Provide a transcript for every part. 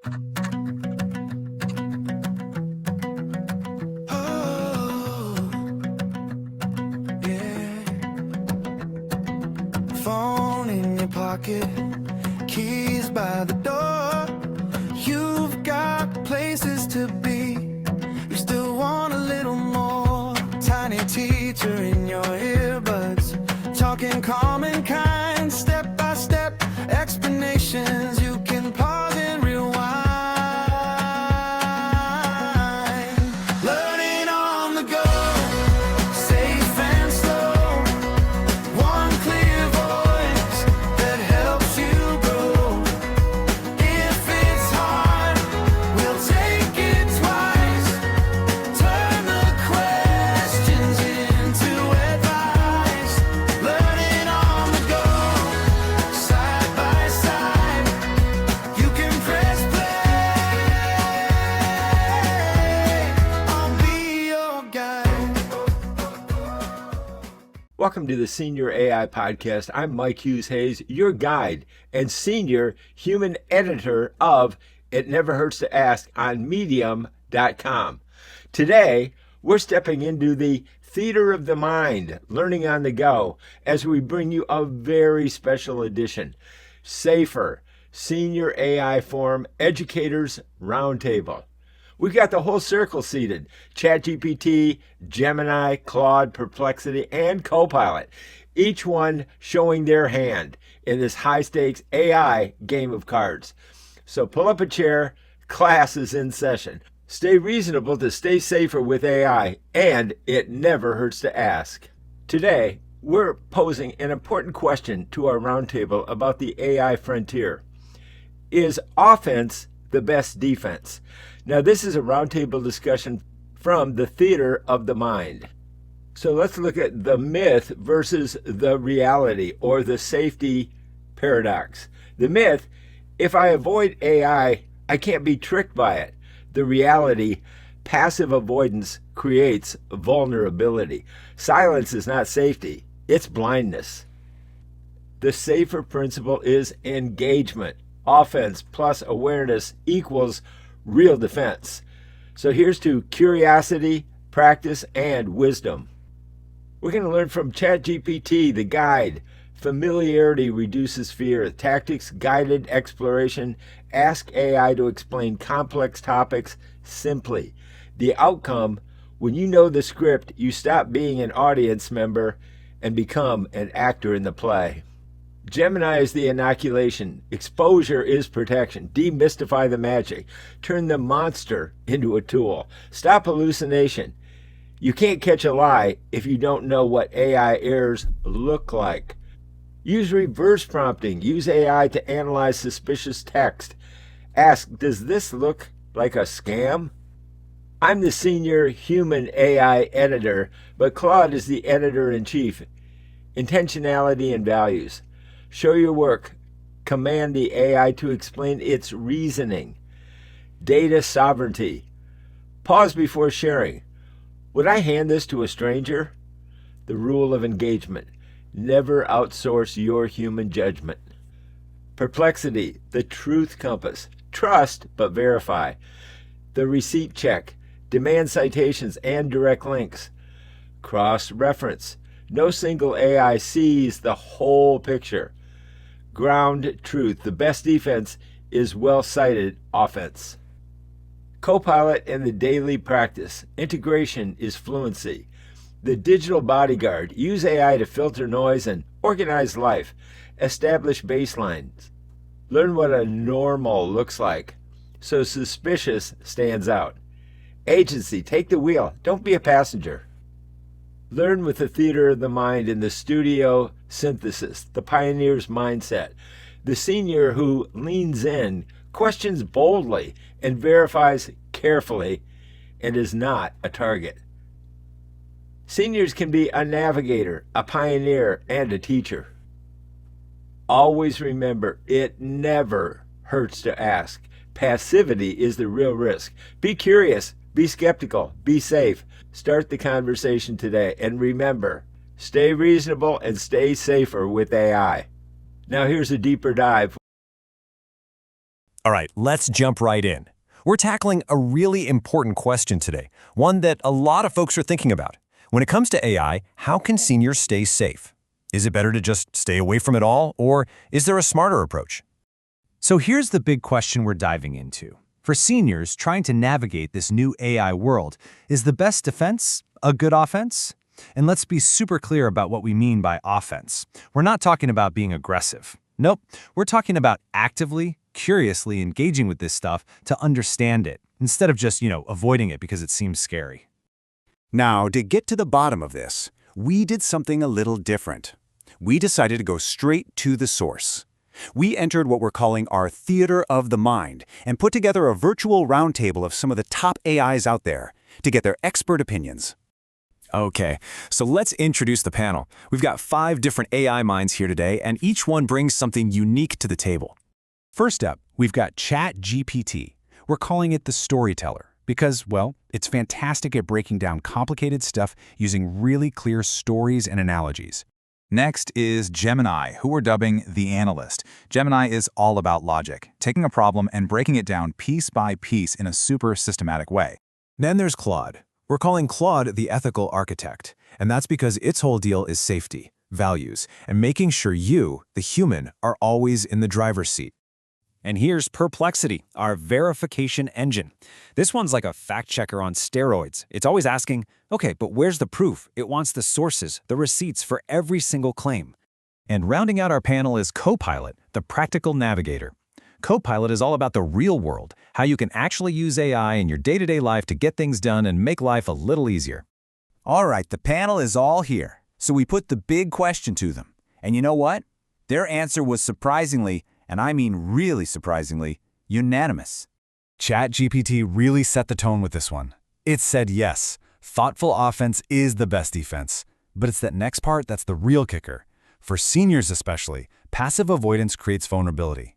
Oh, yeah. Phone in your pocket, keys by the door. You've got places to be. You still want a little more. Tiny teacher in your earbuds, talking calm and kind, step by step explanations. You can pause and rewind. Learning on the go, safe and slow. One clear voice that helps you grow. If it's hard, we'll take it twice. Turn the questions into advice. Learning on the go, side by side. You can press play. I'll be your guide. Welcome to the Senior AI Podcast. I'm Mike Hughes-Hayes, your guide and senior human editor of It Never Hurts to Ask on Medium.com. Today, we're stepping into the theater of the mind, learning on the go, as we bring you a very special edition, SAFER, Senior AI Forum Educators Roundtable. We've got the whole circle seated: ChatGPT, Gemini, Claude, Perplexity, and Copilot, each one showing their hand in this high-stakes AI game of cards. So pull up a chair, class is in session. Stay reasonable to stay safer with AI, and it never hurts to ask. Today, we're posing an important question to our roundtable about the AI frontier. Is offense the best defense? Now, this is a roundtable discussion from the theater of the mind. So let's look at the myth versus the reality, or the safety paradox. The myth: if I avoid AI, I can't be tricked by it. The reality: passive avoidance creates vulnerability. Silence is not safety, it's blindness. The SAFER principle is engagement. Offense plus awareness equals real defense. So here's to curiosity, practice, and wisdom. We're going to learn from ChatGPT, the guide. Familiarity reduces fear. Tactics, guided exploration. Ask AI to explain complex topics simply. The outcome: when you know the script, you stop being an audience member and become an actor in the play. Gemini is the inoculation. Exposure is protection. Demystify the magic. Turn the monster into a tool. Stop hallucination. You can't catch a lie if you don't know what AI errors look like. Use reverse prompting. Use AI to analyze suspicious text. Ask, does this look like a scam? I'm the senior human AI editor, but Claude is the editor-in-chief. Intentionality and values. Show your work. Command the AI to explain its reasoning. Data sovereignty. Pause before sharing. Would I hand this to a stranger? The rule of engagement. Never outsource your human judgment. Perplexity, the truth compass. Trust, but verify. The receipt check. Demand citations and direct links. Cross-reference. No single AI sees the whole picture. Ground truth. The best defense is well-cited offense. Copilot and the daily practice. Integration is fluency. The digital bodyguard. Use AI to filter noise and organize life. Establish baselines. Learn what a normal looks like, so suspicious stands out. Agency. Take the wheel. Don't be a passenger. Learn with the theater of the mind in the studio synthesis, the pioneer's mindset. The senior who leans in, questions boldly, and verifies carefully, and is not a target. Seniors can be a navigator, a pioneer, and a teacher. Always remember, it never hurts to ask. Passivity is the real risk. Be curious, be skeptical, be safe. Start the conversation today, and remember, stay reasonable and stay safer with AI. Now here's a deeper dive. All right, let's jump right in. We're tackling a really important question today, one that a lot of folks are thinking about. When it comes to AI, how can seniors stay safe? Is it better to just stay away from it all, or is there a smarter approach? So here's the big question we're diving into. For seniors trying to navigate this new AI world, is the best defense a good offense? And let's be super clear about what we mean by offense. We're not talking about being aggressive. Nope, we're talking about actively, curiously engaging with this stuff to understand it, instead of just, avoiding it because it seems scary. Now, to get to the bottom of this, we did something a little different. We decided to go straight to the source. We entered what we're calling our theater of the mind and put together a virtual roundtable of some of the top AIs out there to get their expert opinions. Okay, so let's introduce the panel. We've got 5 different AI minds here today, and each one brings something unique to the table. First up, we've got ChatGPT. We're calling it the storyteller because, well, it's fantastic at breaking down complicated stuff using really clear stories and analogies. Next is Gemini, who we're dubbing the analyst. Gemini is all about logic, taking a problem and breaking it down piece by piece in a super systematic way. Then there's Claude. We're calling Claude the ethical architect, and that's because its whole deal is safety, values, and making sure you, the human, are always in the driver's seat. And here's Perplexity, our verification engine. This one's like a fact checker on steroids. It's always asking, okay, but where's the proof? It wants the sources, the receipts for every single claim. And rounding out our panel is Copilot, the practical navigator. Copilot is all about the real world, how you can actually use AI in your day-to-day life to get things done and make life a little easier. All right, the panel is all here. So we put the big question to them. And you know what? Their answer was surprisingly, and I mean really surprisingly, unanimous. ChatGPT really set the tone with this one. It said yes, thoughtful offense is the best defense. But it's that next part that's the real kicker. For seniors especially, passive avoidance creates vulnerability.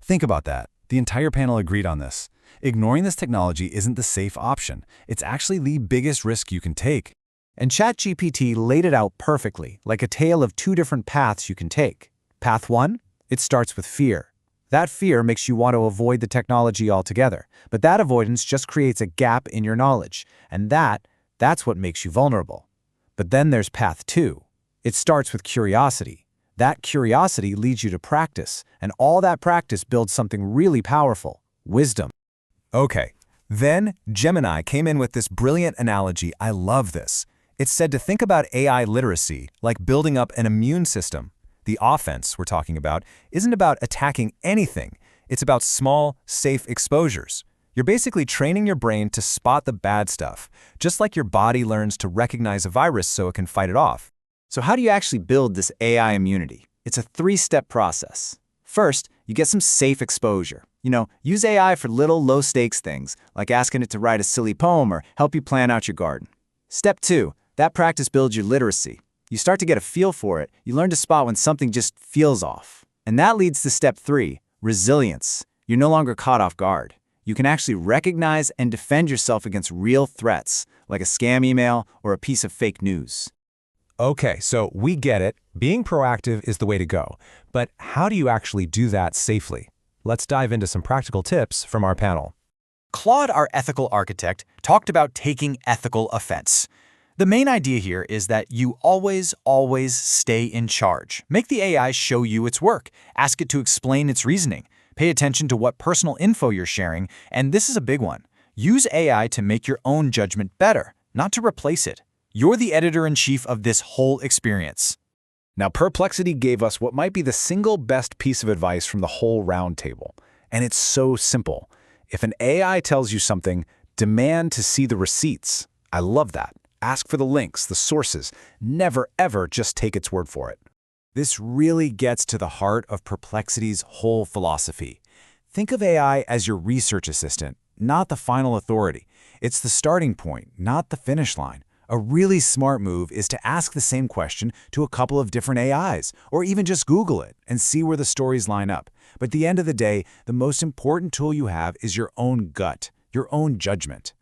Think about that. The entire panel agreed on this. Ignoring this technology isn't the safe option. It's actually the biggest risk you can take. And ChatGPT laid it out perfectly, like a tale of 2 different paths you can take. Path 1? It starts with fear. That fear makes you want to avoid the technology altogether, but that avoidance just creates a gap in your knowledge, and that's what makes you vulnerable. But then there's path 2. It starts with curiosity. That curiosity leads you to practice, and all that practice builds something really powerful, wisdom. Okay, then Gemini came in with this brilliant analogy. I love this. It said to think about AI literacy like building up an immune system. The offense we're talking about isn't about attacking anything. It's about small, safe exposures. You're basically training your brain to spot the bad stuff, just like your body learns to recognize a virus so it can fight it off. So how do you actually build this AI immunity? It's a 3-step process. First, you get some safe exposure. Use AI for little low-stakes things, like asking it to write a silly poem or help you plan out your garden. Step 2, that practice builds your literacy. You start to get a feel for it. You learn to spot when something just feels off. And that leads to step 3, resilience. You're no longer caught off guard. You can actually recognize and defend yourself against real threats, like a scam email or a piece of fake news. Okay, so we get it. Being proactive is the way to go. But how do you actually do that safely? Let's dive into some practical tips from our panel. Claude, our ethical architect, talked about taking ethical offense. The main idea here is that you always stay in charge. Make the AI show you its work. Ask it to explain its reasoning. Pay attention to what personal info you're sharing, and this is a big one. Use AI to make your own judgment better, not to replace it. You're the editor-in-chief of this whole experience. Now, Perplexity gave us what might be the single best piece of advice from the whole roundtable. And it's so simple. If an AI tells you something, demand to see the receipts. I love that. Ask for the links, the sources. Never, ever just take its word for it. This really gets to the heart of Perplexity's whole philosophy. Think of AI as your research assistant, not the final authority. It's the starting point, not the finish line. A really smart move is to ask the same question to a couple of different AIs, or even just Google it and see where the stories line up. But at the end of the day, the most important tool you have is your own gut, your own judgment.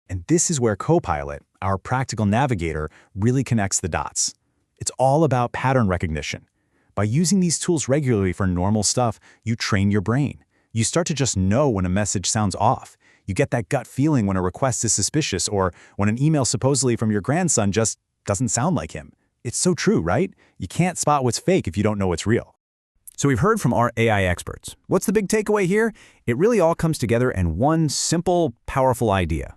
And this is where Copilot, our practical navigator, really connects the dots. It's all about pattern recognition. By using these tools regularly for normal stuff, you train your brain. You start to just know when a message sounds off. You get that gut feeling when a request is suspicious or when an email supposedly from your grandson just doesn't sound like him. It's so true, right? You can't spot what's fake if you don't know what's real. So we've heard from our AI experts. What's the big takeaway here? It really all comes together in one simple, powerful idea.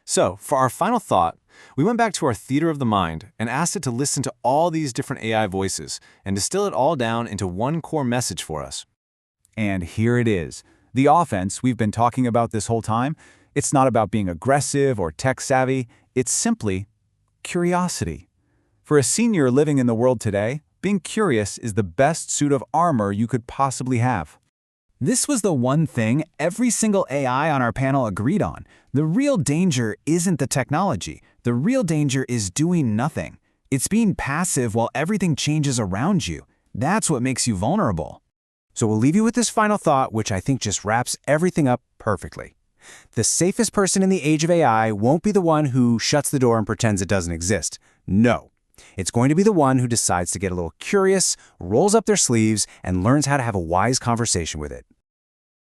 So, for our final thought, we went back to our theater of the mind and asked it to listen to all these different AI voices and distill it all down into one core message for us. And here it is. The offense we've been talking about this whole time, it's not about being aggressive or tech-savvy. It's simply curiosity. For a senior living in the world today, being curious is the best suit of armor you could possibly have. This was the one thing every single AI on our panel agreed on. The real danger isn't the technology. The real danger is doing nothing. It's being passive while everything changes around you. That's what makes you vulnerable. So we'll leave you with this final thought, which I think just wraps everything up perfectly. The safest person in the age of AI won't be the one who shuts the door and pretends it doesn't exist. No. It's going to be the one who decides to get a little curious, rolls up their sleeves, and learns how to have a wise conversation with it.